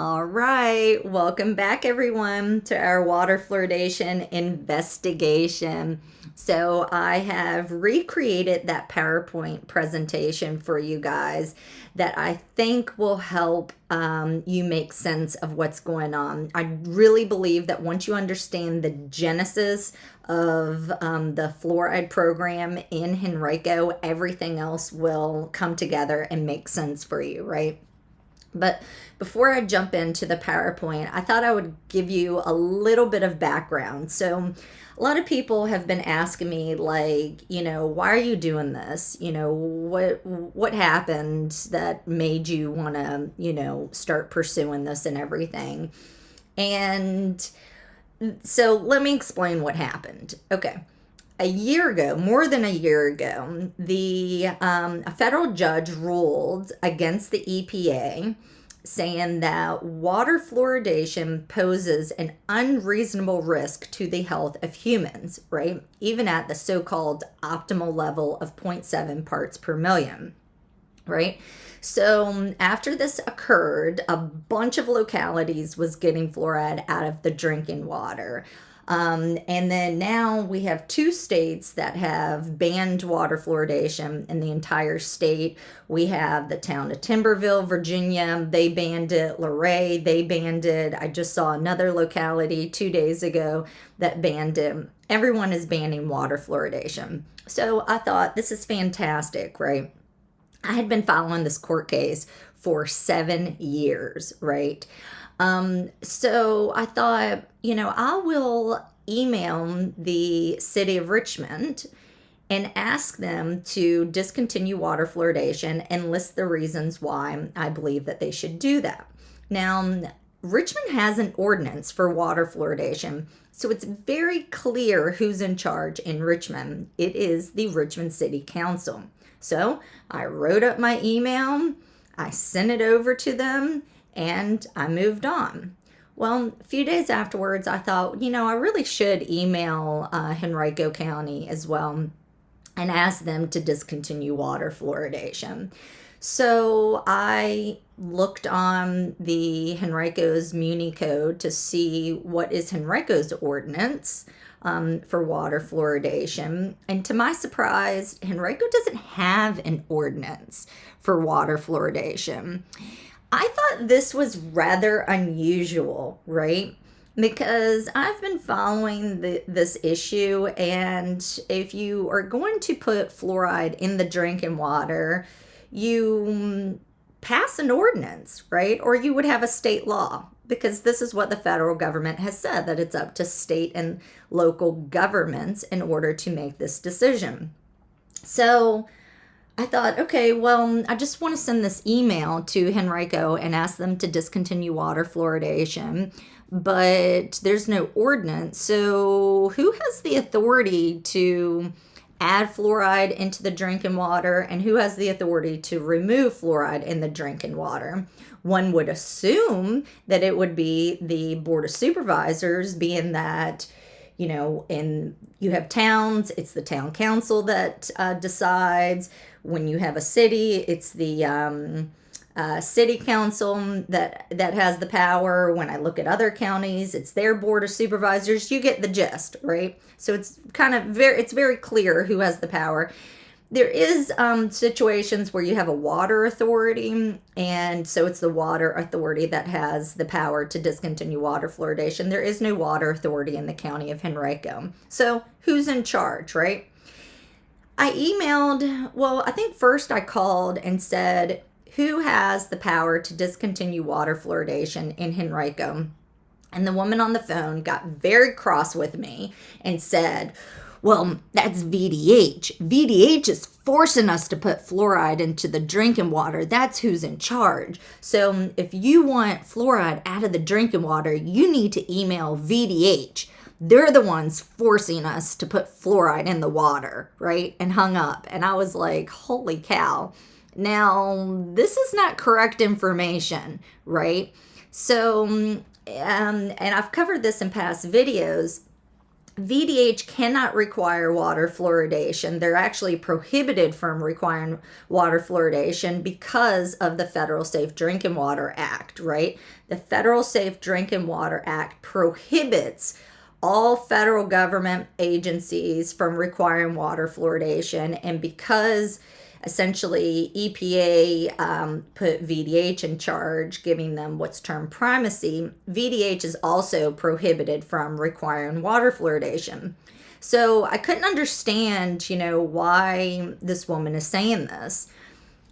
All right, welcome back everyone to our water fluoridation investigation. So I have recreated that PowerPoint presentation for you guys that I think will help you make sense of what's going on. I really believe that once you understand the genesis of the fluoride program in Henrico, everything else will come together and make sense for you, right? But before I jump into the PowerPoint, I thought I would give you a little bit of background. So, a lot of people have been asking me, like, why are you doing this? What happened that made you want to, start pursuing this and everything. And so let me explain what happened. Okay. A year ago, more than a year ago, a federal judge ruled against the EPA, saying that water fluoridation poses an unreasonable risk to the health of humans, right? Even at the so-called optimal level of zero point 0.7 parts per million, right? So after this occurred, a bunch of localities was getting fluoride out of the drinking water. And then now we have two states that have banned water fluoridation in the entire state. We have the town of Timberville, Virginia. They banned it. Luray, they banned it. I just saw another locality 2 days ago that banned it. Everyone is banning water fluoridation. So I thought, this is fantastic, right? I had been following this court case for 7 years, right? So I thought, I will email the city of Richmond and ask them to discontinue water fluoridation and list the reasons why I believe that they should do that. Now, Richmond has an ordinance for water fluoridation, so it's very clear who's in charge in Richmond. It is the Richmond City Council. So I wrote up my email, I sent it over to them, and I moved on. Well, a few days afterwards, I thought, I really should email Henrico County as well and ask them to discontinue water fluoridation. So I looked on the Henrico's Muni Code to see what is Henrico's ordinance for water fluoridation. And to my surprise, Henrico doesn't have an ordinance for water fluoridation. I thought this was rather unusual, right? Because I've been following this issue, and if you are going to put fluoride in the drinking water, you pass an ordinance, right? Or you would have a state law, because this is what the federal government has said, that it's up to state and local governments in order to make this decision. So I thought, okay, well, I just want to send this email to Henrico and ask them to discontinue water fluoridation, but there's no ordinance. So who has the authority to add fluoride into the drinking water, and who has the authority to remove fluoride in the drinking water? One would assume that it would be the Board of Supervisors, being that, and you have towns, it's the town council that decides. When you have a city, it's the city council that has the power. When I look at other counties, it's their board of supervisors. You get the gist, right? So it's very clear who has the power. There is situations where you have a water authority, and so it's the water authority that has the power to discontinue water fluoridation. There is no water authority in the county of Henrico. So who's in charge, right? I emailed, I think first I called and said, who has the power to discontinue water fluoridation in Henrico? And the woman on the phone got very cross with me and said, well, that's VDH. VDH is forcing us to put fluoride into the drinking water. That's who's in charge. So if you want fluoride out of the drinking water, you need to email VDH. They're the ones forcing us to put fluoride in the water, right? And hung up. And I was like, holy cow. Now, this is not correct information, right? So, and I've covered this in past videos. VDH cannot require water fluoridation. They're actually prohibited from requiring water fluoridation because of the Federal Safe Drinking Water Act, right? The Federal Safe Drinking Water Act prohibits all federal government agencies from requiring water fluoridation. And because essentially EPA put VDH in charge, giving them what's termed primacy, VDH is also prohibited from requiring water fluoridation. So I couldn't understand, why this woman is saying this.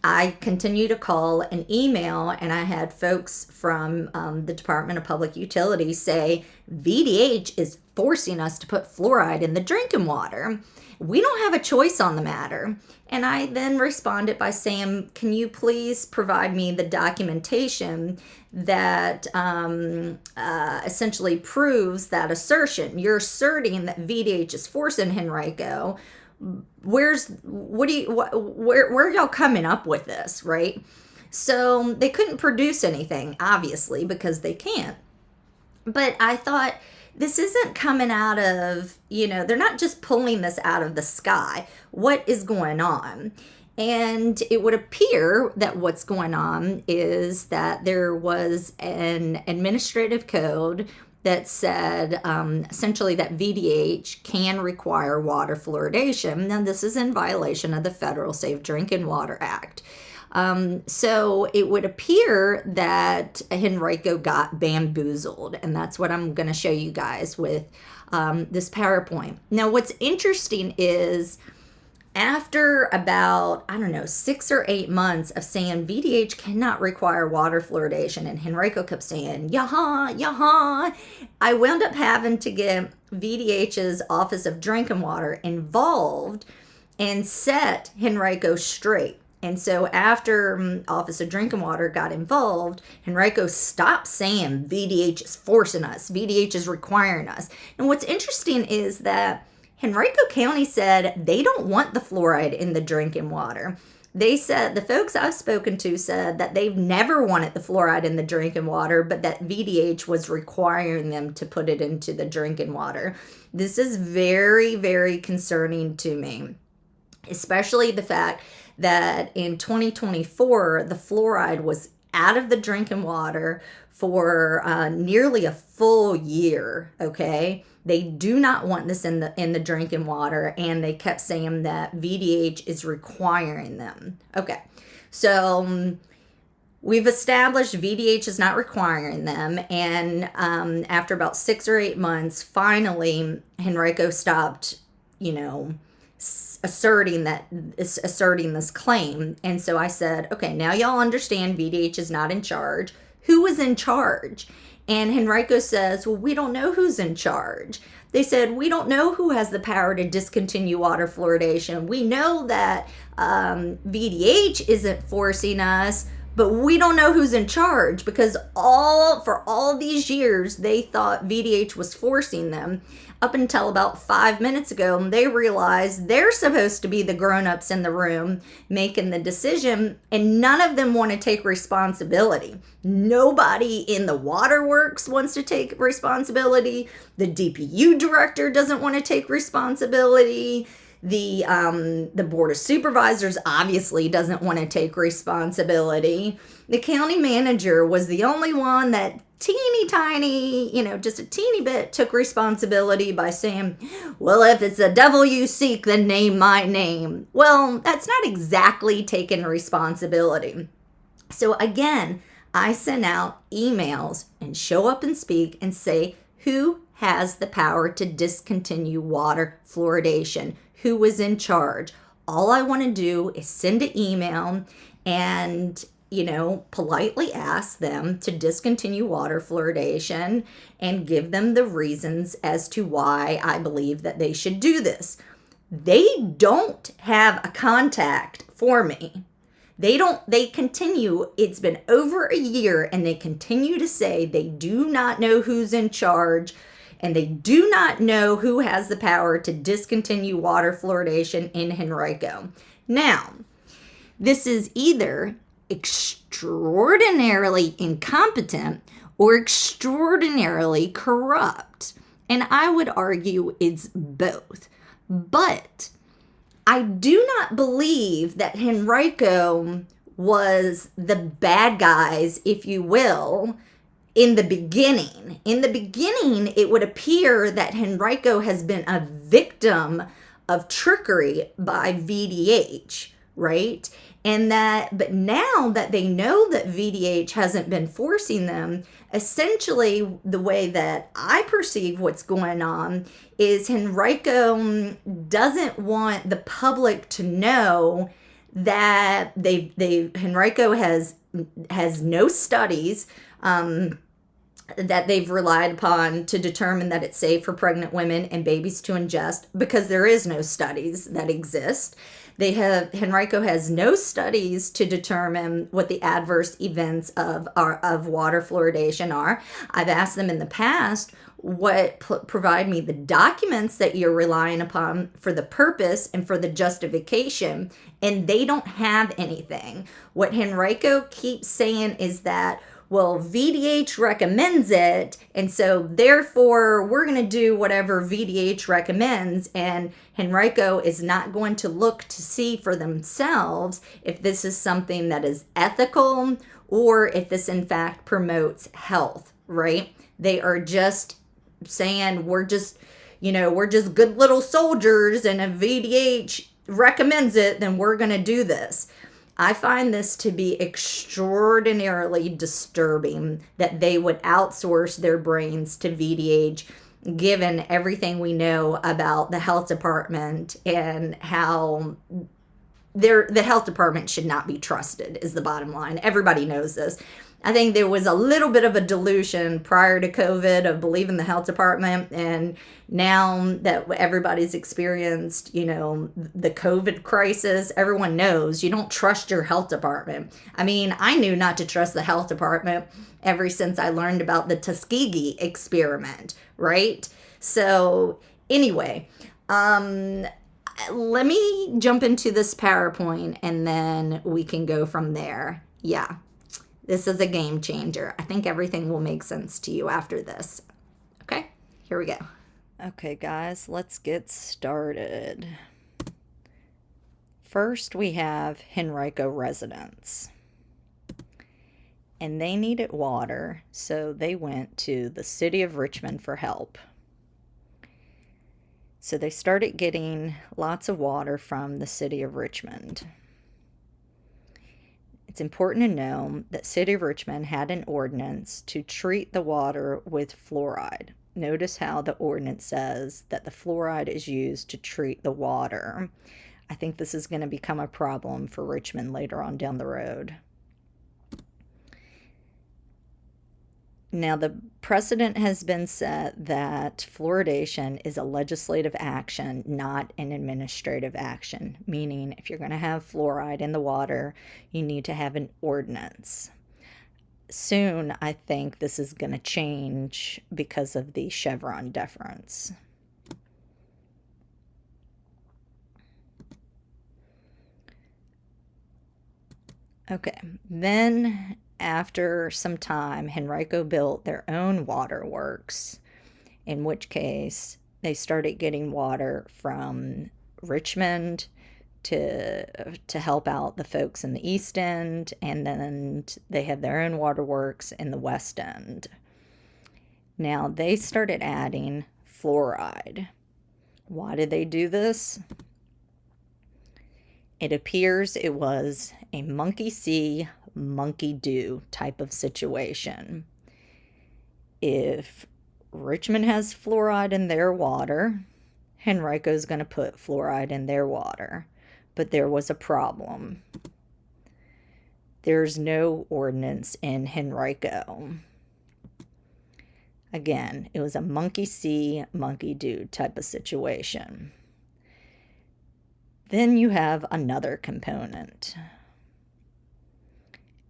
I continue to call and email, and I had folks from the Department of Public Utilities say VDH is forcing us to put fluoride in the drinking water. We don't have a choice on the matter. And I then responded by saying, can you please provide me the documentation that essentially proves that assertion? You're asserting that VDH is forcing Henrico. Where are y'all coming up with this, right? So they couldn't produce anything, obviously, because they can't. But I thought, this isn't coming out of, they're not just pulling this out of the sky. What is going on? And it would appear that what's going on is that there was an administrative code that said essentially that VDH can require water fluoridation. Now, this is in violation of the Federal Safe Drinking Water Act. So it would appear that Henrico got bamboozled, and that's what I'm going to show you guys with this PowerPoint. Now, what's interesting is after about, 6 or 8 months of saying VDH cannot require water fluoridation, and Henrico kept saying, yaha, I wound up having to get VDH's Office of Drinking Water involved and set Henrico straight. And so after Office of Drinking Water got involved, Henrico stopped saying VDH is forcing us, VDH is requiring us. And what's interesting is that Henrico County said they don't want the fluoride in the drinking water. They said, the folks I've spoken to said that they've never wanted the fluoride in the drinking water, but that VDH was requiring them to put it into the drinking water. This is very, very concerning to me, especially the fact that in 2024, the fluoride was out of the drinking water for nearly a full year, okay? They do not want this in the drinking water, and they kept saying that VDH is requiring them. Okay, so we've established VDH is not requiring them, and after about 6 or 8 months, finally, Henrico stopped, asserting this claim. And so I said, okay, now y'all understand VDH is not in charge. Who is in charge? And Henrico says, well, we don't know who's in charge. They said, we don't know who has the power to discontinue water fluoridation. We know that VDH isn't forcing us, but we don't know who's in charge, because for all these years, they thought VDH was forcing them. Up until about 5 minutes ago, they realized they're supposed to be the grown-ups in the room making the decision, and none of them want to take responsibility. Nobody in the waterworks wants to take responsibility. The DPU director doesn't want to take responsibility. The Board of Supervisors obviously doesn't want to take responsibility. The county manager was the only one that teeny tiny, just a teeny bit took responsibility by saying, well, if it's the devil you seek, then name my name. Well, that's not exactly taking responsibility. So again, I send out emails and show up and speak and say, who has the power to discontinue water fluoridation? Who is in charge? All I want to do is send an email and politely ask them to discontinue water fluoridation and give them the reasons as to why I believe that they should do this. They don't have a contact for me. They continue, it's been over a year, and they continue to say they do not know who's in charge, and they do not know who has the power to discontinue water fluoridation in Henrico. Now, this is either extraordinarily incompetent or extraordinarily corrupt. And I would argue it's both. But I do not believe that Henrico was the bad guys, if you will, in the beginning. In the beginning, it would appear that Henrico has been a victim of trickery by VDH, right? And that, but now that they know that VDH hasn't been forcing them, essentially the way that I perceive what's going on is Henrico doesn't want the public to know that Henrico has no studies that they've relied upon to determine that it's safe for pregnant women and babies to ingest, because there is no studies that exist. Henrico has no studies to determine what the adverse events of water fluoridation are. I've asked them in the past, provide me the documents that you're relying upon for the purpose and for the justification, and they don't have anything. What Henrico keeps saying is that, well, VDH recommends it, and so therefore we're going to do whatever VDH recommends, and Henrico is not going to look to see for themselves if this is something that is ethical or if this in fact promotes health, right? They are just saying we're just good little soldiers, and if VDH recommends it, then we're going to do this. I find this to be extraordinarily disturbing that they would outsource their brains to VDH, given everything we know about the health department and how the health department should not be trusted, is the bottom line. Everybody knows this. I think there was a little bit of a dilution prior to COVID of believing the health department, and now that everybody's experienced, the COVID crisis, everyone knows you don't trust your health department. I mean, I knew not to trust the health department ever since I learned about the Tuskegee experiment, right? So anyway, let me jump into this PowerPoint and then we can go from there. Yeah. This is a game changer. I think everything will make sense to you after this. Okay, here we go. Okay, guys, let's get started. First, we have Henrico residents. And they needed water, so they went to the city of Richmond for help. So they started getting lots of water from the city of Richmond. It's important to know that City of Richmond had an ordinance to treat the water with fluoride. Notice how the ordinance says that the fluoride is used to treat the water. I think this is going to become a problem for Richmond later on down the road. Now, the precedent has been set that fluoridation is a legislative action, not an administrative action, meaning if you're going to have fluoride in the water, you need to have an ordinance. Soon, I think this is going to change because of the Chevron deference. Okay, then after some time, Henrico built their own waterworks, in which case they started getting water from Richmond to help out the folks in the East End, and then they have their own waterworks in the West End. Now, they started adding fluoride. Why did they do this? It appears it was a monkey see, monkey do type of situation. If Richmond has fluoride in their water, Henrico's going to put fluoride in their water. But there was a problem. There's no ordinance in Henrico. Again, it was a monkey see, monkey do type of situation. Then you have another component,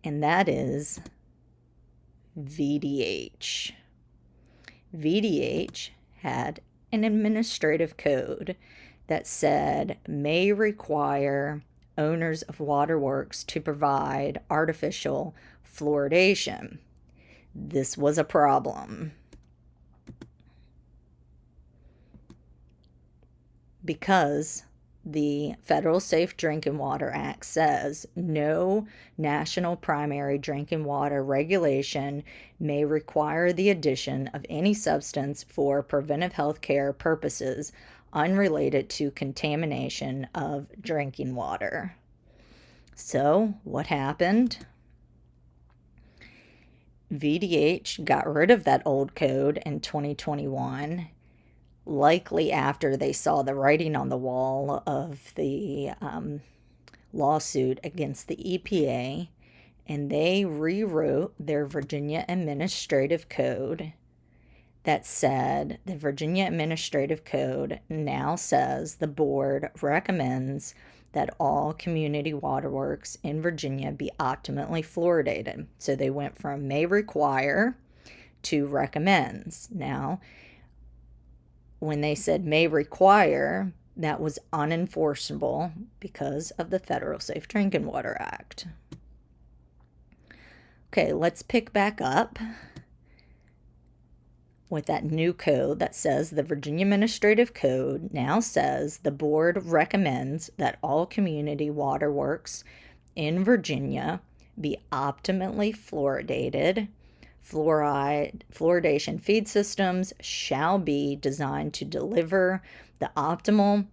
and that is VDH. VDH had an administrative code that said may require owners of waterworks to provide artificial fluoridation. This was a problem. because the Federal Safe Drinking Water Act says no national primary drinking water regulation may require the addition of any substance for preventive health care purposes unrelated to contamination of drinking water. So, what happened? VDH got rid of that old code in 2021, likely after they saw the writing on the wall of the lawsuit against the EPA, and they rewrote their Virginia Administrative Code that said the Virginia Administrative Code now says the board recommends that all community waterworks in Virginia be optimally fluoridated. So they went from may require to recommends. Now, when they said may require, that was unenforceable because of the Federal Safe Drinking Water Act. Okay, let's pick back up with that new code that says the Virginia Administrative Code now says the board recommends that all community waterworks in Virginia be optimally fluoridated. Fluoridation feed systems shall be designed to deliver the optimal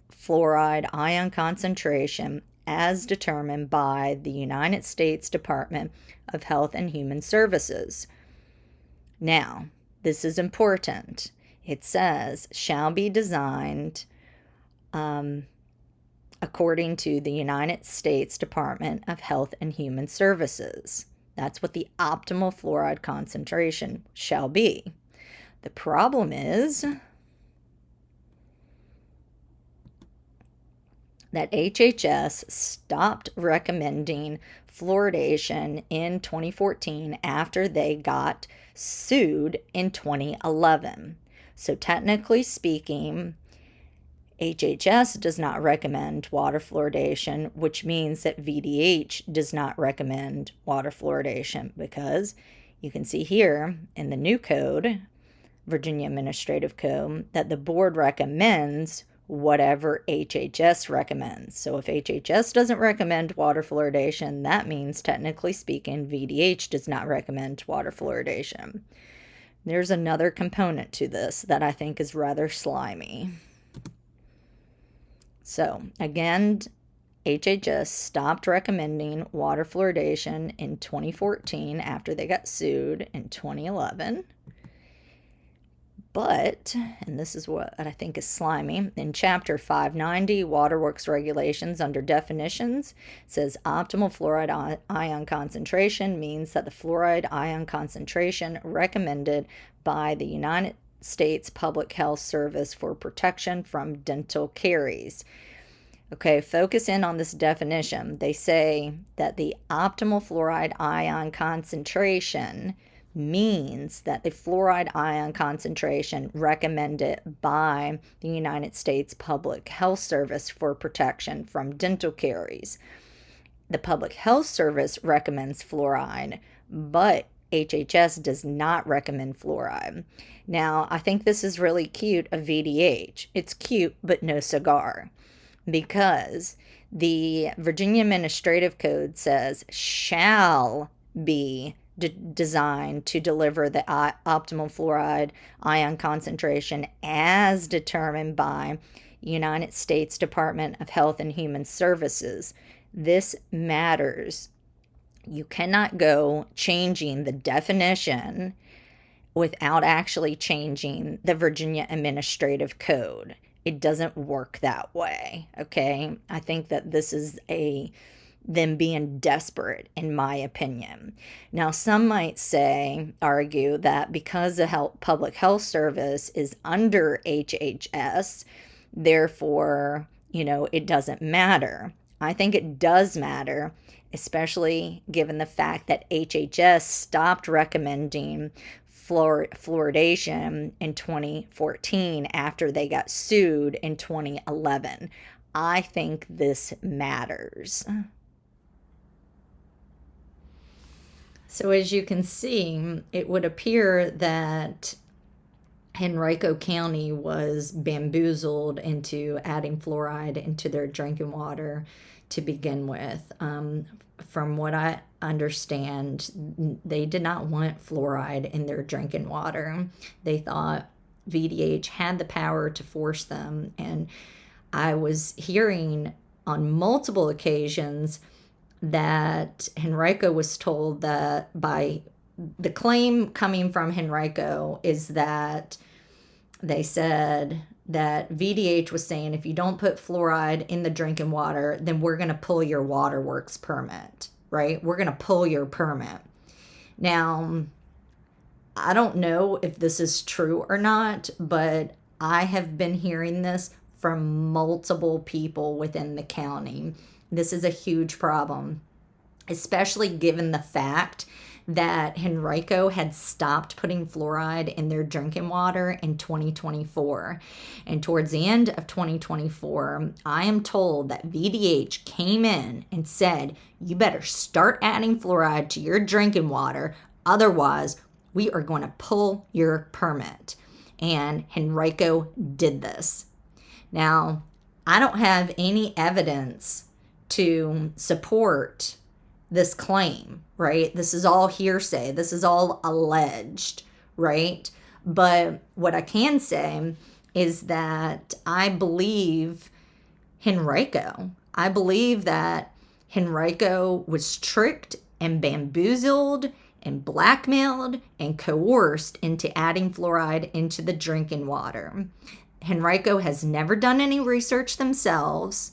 fluoride ion concentration as determined by the United States Department of Health and Human Services. Now, this is important. It says, shall be designed according to the United States Department of Health and Human Services. That's what the optimal fluoride concentration shall be. The problem is that HHS stopped recommending fluoridation in 2014 after they got sued in 2011. So technically speaking, HHS does not recommend water fluoridation, which means that VDH does not recommend water fluoridation, because you can see here in the new code, Virginia Administrative Code, that the board recommends whatever HHS recommends. So if HHS doesn't recommend water fluoridation, that means technically speaking, VDH does not recommend water fluoridation. There's another component to this that I think is rather slimy. So again, HHS stopped recommending water fluoridation in 2014 after they got sued in 2011. But, and this is what I think is slimy, in Chapter 590, Waterworks Regulations under Definitions, it says optimal fluoride ion concentration means that the fluoride ion concentration recommended by the United States Public Health Service for protection from dental caries. Okay, focus in on this definition. They say that the optimal fluoride ion concentration means that the fluoride ion concentration recommended by the United States Public Health Service for protection from dental caries. The Public Health Service recommends fluoride, but HHS does not recommend fluoride. Now, I think this is really cute of VDH. It's cute, but no cigar, because the Virginia Administrative Code says shall be designed to deliver the optimal fluoride ion concentration as determined by United States Department of Health and Human Services. This matters. You cannot go changing the definition without actually changing the Virginia Administrative Code. It doesn't work that way, okay? I think that this is them being desperate, in my opinion. Now, some might argue that because the Public Health Service is under HHS, therefore, it doesn't matter. I think it does matter, especially given the fact that HHS stopped recommending fluoridation in 2014 after they got sued in 2011. I think this matters. So as you can see, it would appear that Henrico County was bamboozled into adding fluoride into their drinking water to begin with. From what I understand, they did not want fluoride in their drinking water. They thought VDH had the power to force them. And I was hearing on multiple occasions that Henrico was told that by the claim coming from Henrico is that they said that VDH was saying, if you don't put fluoride in the drinking water, then we're going to pull your waterworks permit, right? We're going to pull your permit. Now, I don't know if this is true or not, but I have been hearing this from multiple people within the county. This is a huge problem, especially given the fact that Henrico had stopped putting fluoride in their drinking water in 2024. And towards the end of 2024, I am told that VDH came in and said, you better start adding fluoride to your drinking water, otherwise we are going to pull your permit. And Henrico did this. Now, I don't have any evidence to support this claim, right? This is all hearsay. This is all alleged, right? But what I can say is that I believe Henrico. I believe that Henrico was tricked and bamboozled and blackmailed and coerced into adding fluoride into the drinking water. Henrico has never done any research themselves.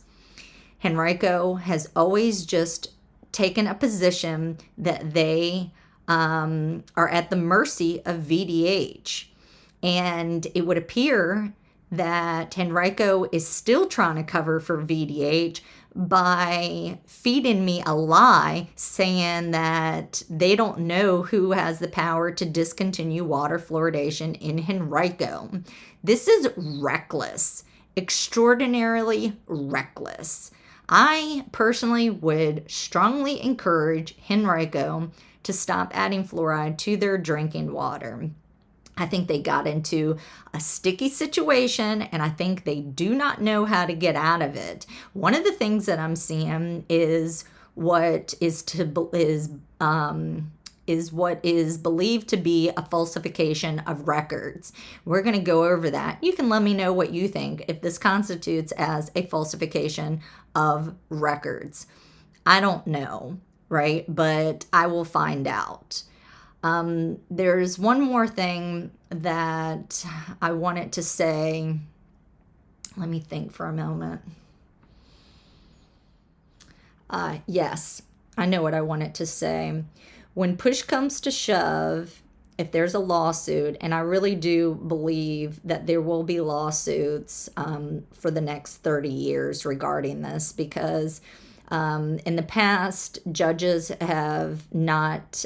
Henrico has always just taken a position that they are at the mercy of VDH. And it would appear that Henrico is still trying to cover for VDH by feeding me a lie saying that they don't know who has the power to discontinue water fluoridation in Henrico. This is reckless, extraordinarily reckless. I personally would strongly encourage Henrico to stop adding fluoride to their drinking water. I think they got into a sticky situation, and I think they do not know how to get out of it. One of the things that I'm seeing is what is believed to be a falsification of records. We're going to go over that. You can let me know what you think if this constitutes as a falsification of records. I don't know, right? But I will find out. There's one more thing that I wanted to say. Let me think for a moment. Yes, I know what I wanted to say. When push comes to shove, if there's a lawsuit, and I really do believe that there will be lawsuits for the next 30 years regarding this, because in the past, judges have not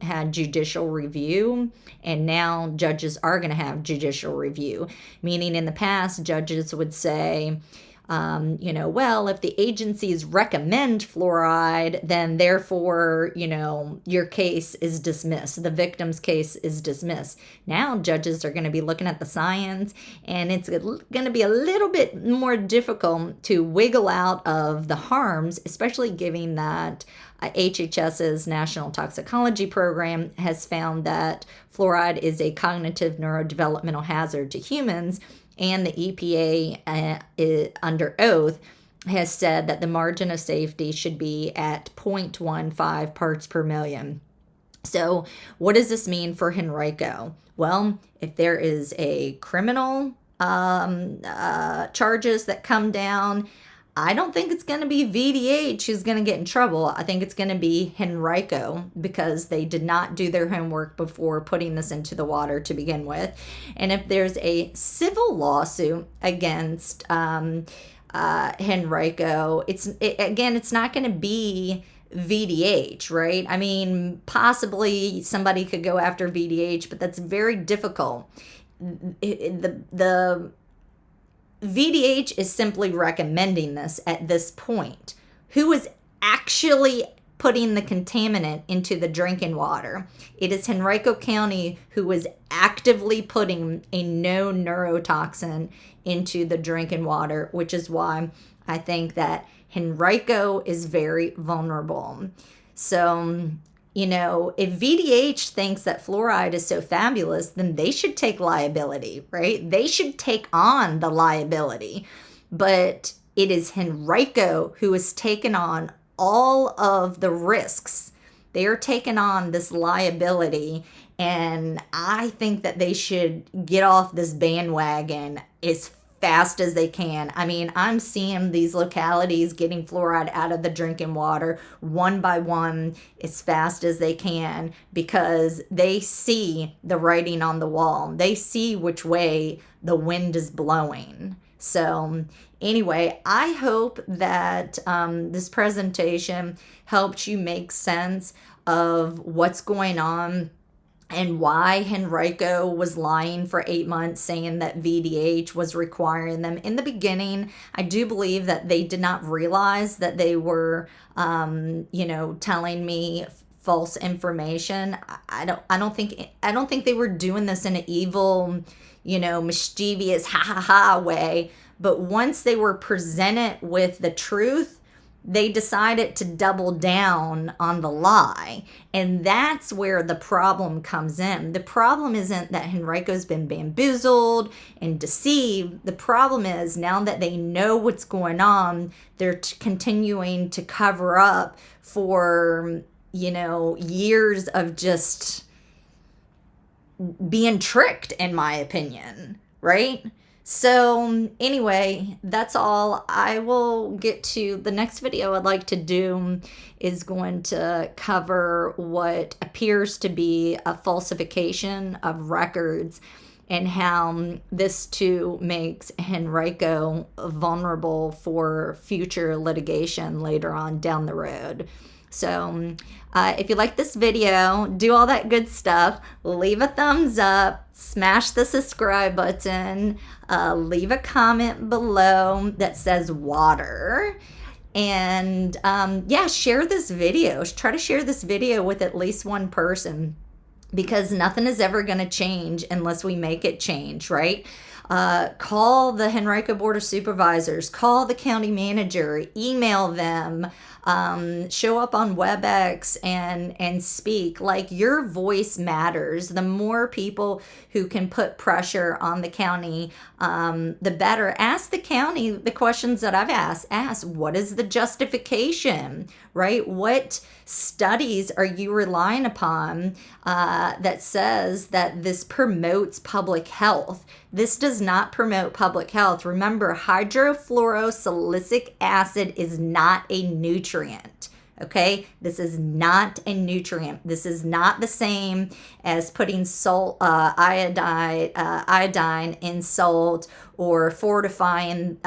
had judicial review, and now judges are going to have judicial review. Meaning in the past, judges would say, well, if the agencies recommend fluoride, then therefore, your case is dismissed. The victim's case is dismissed. Now judges are going to be looking at the science, and it's going to be a little bit more difficult to wiggle out of the harms, especially given that HHS's National Toxicology Program has found that fluoride is a cognitive neurodevelopmental hazard to humans. And the EPA, under oath, has said that the margin of safety should be at 0.15 parts per million. So what does this mean for Henrico? Well, if there is a criminal charges that come down, I don't think it's going to be VDH who's going to get in trouble. I think it's going to be Henrico, because they did not do their homework before putting this into the water to begin with. And if there's a civil lawsuit against Henrico, it's not going to be VDH, right? I mean, possibly somebody could go after VDH, but that's very difficult. The VDH is simply recommending this at this point. Who is actually putting the contaminant into the drinking water? It is Henrico County who is actively putting a no neurotoxin into the drinking water, which is why I think that Henrico is very vulnerable. So, if VDH thinks that fluoride is so fabulous, then they should take liability, right? They should take on the liability. But it is Henrico who has taken on all of the risks. They are taking on this liability, and I think that they should get off this bandwagon as fast as they can. I mean, I'm seeing these localities getting fluoride out of the drinking water one by one as fast as they can, because they see the writing on the wall. They see which way the wind is blowing. So anyway, I hope that this presentation helped you make sense of what's going on and why Henrico was lying for 8 months, saying that VDH was requiring them. In the beginning, I do believe that they did not realize that they were, telling me false information. I don't think they were doing this in an evil, mischievous ha ha ha way. But once they were presented with the truth, they decided to double down on the lie. And that's where the problem comes in. The problem isn't that Henrico's been bamboozled and deceived. The problem is, now that they know what's going on, they're continuing to cover up for, years of just being tricked, in my opinion, right? So anyway, that's all. I will get to the next video I'd like to do is going to cover what appears to be a falsification of records and how this too makes Henrico vulnerable for future litigation later on down the road. So if you like this video, do all that good stuff, leave a thumbs up, smash the subscribe button, leave a comment below that says water, and share this video. Try to share this video with at least one person, because nothing is ever going to change unless we make it change, right? Call the Henrico Board of Supervisors, call the county manager, email them, show up on WebEx and speak. Like, your voice matters. The more people who can put pressure on the county, the better. Ask the county the questions that I've asked. Ask, what is the justification, right? What studies are you relying upon that says that this promotes public health? This does not promote public health. Remember, hydrofluorosilicic acid is not a nutrient. Okay, this is not a nutrient. This is not the same as putting salt, iodine in salt, or fortifying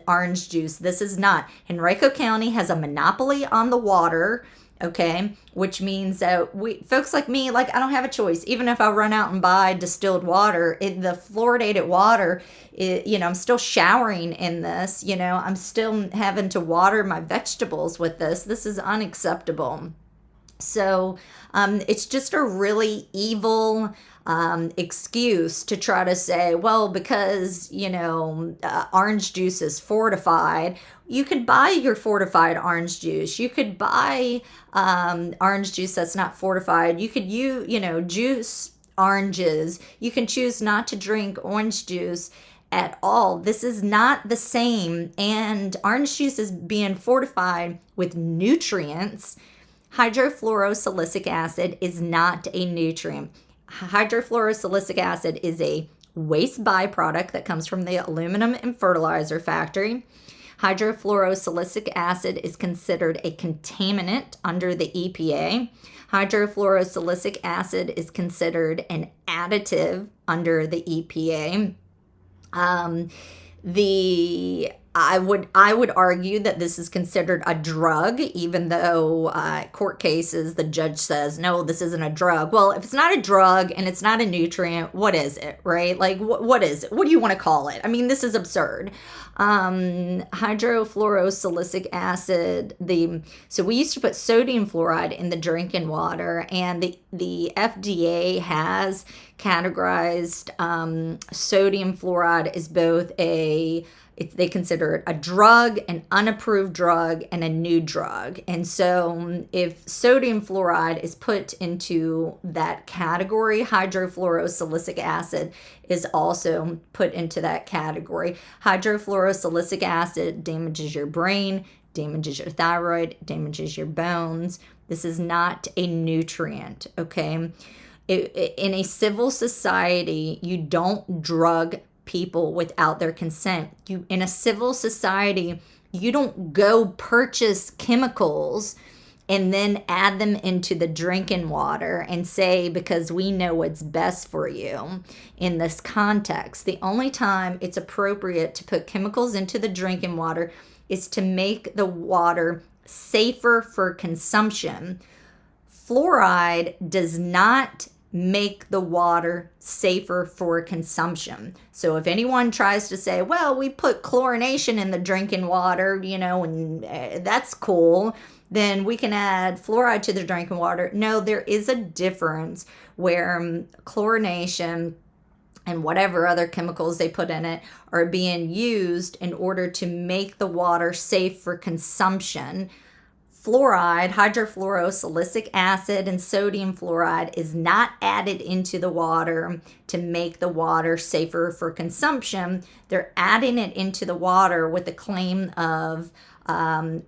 orange juice. This is not. Henrico County has a monopoly on the water. Okay, which means that folks like me, I don't have a choice. Even if I run out and buy distilled water, the fluoridated water, I'm still showering in this. I'm still having to water my vegetables with this. This is unacceptable. So it's just a really evil excuse to try to say, well, because, orange juice is fortified. You could buy your fortified orange juice. You could buy orange juice that's not fortified. You could juice oranges. You can choose not to drink orange juice at all. This is not the same. And orange juice is being fortified with nutrients. Hydrofluorosilicic acid is not a nutrient. Hydrofluorosilicic acid is a waste byproduct that comes from the aluminum and fertilizer factory. Hydrofluorosilicic acid is considered a contaminant under the EPA. Hydrofluorosilicic acid is considered an additive under the EPA. The I would argue that this is considered a drug, even though court cases the judge says no, this isn't a drug. Well, if it's not a drug and it's not a nutrient, what is it, right? Like what is it? What do you want to call it? I mean, this is absurd. Hydrofluorosilicic acid. So we used to put sodium fluoride in the drinking water, and the FDA has categorized sodium fluoride as both they consider it a drug, an unapproved drug, and a new drug. And so if sodium fluoride is put into that category, hydrofluorosilicic acid is also put into that category. Hydrofluorosilicic acid damages your brain, damages your thyroid, damages your bones. This is not a nutrient, okay? In a civil society, you don't drug people without their consent. In a civil society, you don't go purchase chemicals and then add them into the drinking water and say, because we know what's best for you in this context. The only time it's appropriate to put chemicals into the drinking water is to make the water safer for consumption. Fluoride does not make the water safer for consumption. So if anyone tries to say, well, we put chlorination in the drinking water, and that's cool, then we can add fluoride to the drinking water. No, there is a difference where chlorination and whatever other chemicals they put in it are being used in order to make the water safe for consumption. Fluoride, hydrofluorosilicic acid, and sodium fluoride is not added into the water to make the water safer for consumption. They're adding it into the water with the claim of a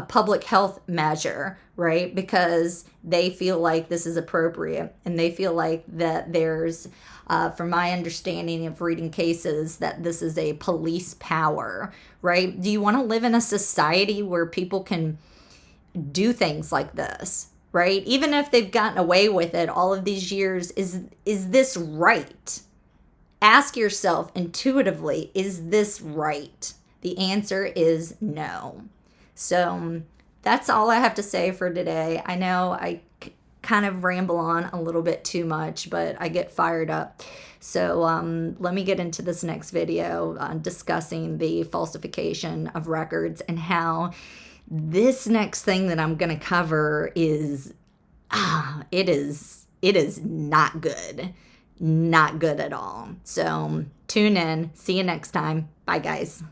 public health measure, right? Because they feel like this is appropriate, and they feel like that there's, from my understanding of reading cases, that this is a police power, right? Do you want to live in a society where people can do things like this, right? Even if they've gotten away with it all of these years, is this right? Ask yourself intuitively, is this right? The answer is no. So that's all I have to say for today. I know I kind of ramble on a little bit too much, but I get fired up. So let me get into this next video discussing the falsification of records and how this next thing that I'm going to cover is, it is not good. Not good at all. So tune in. See you next time. Bye, guys.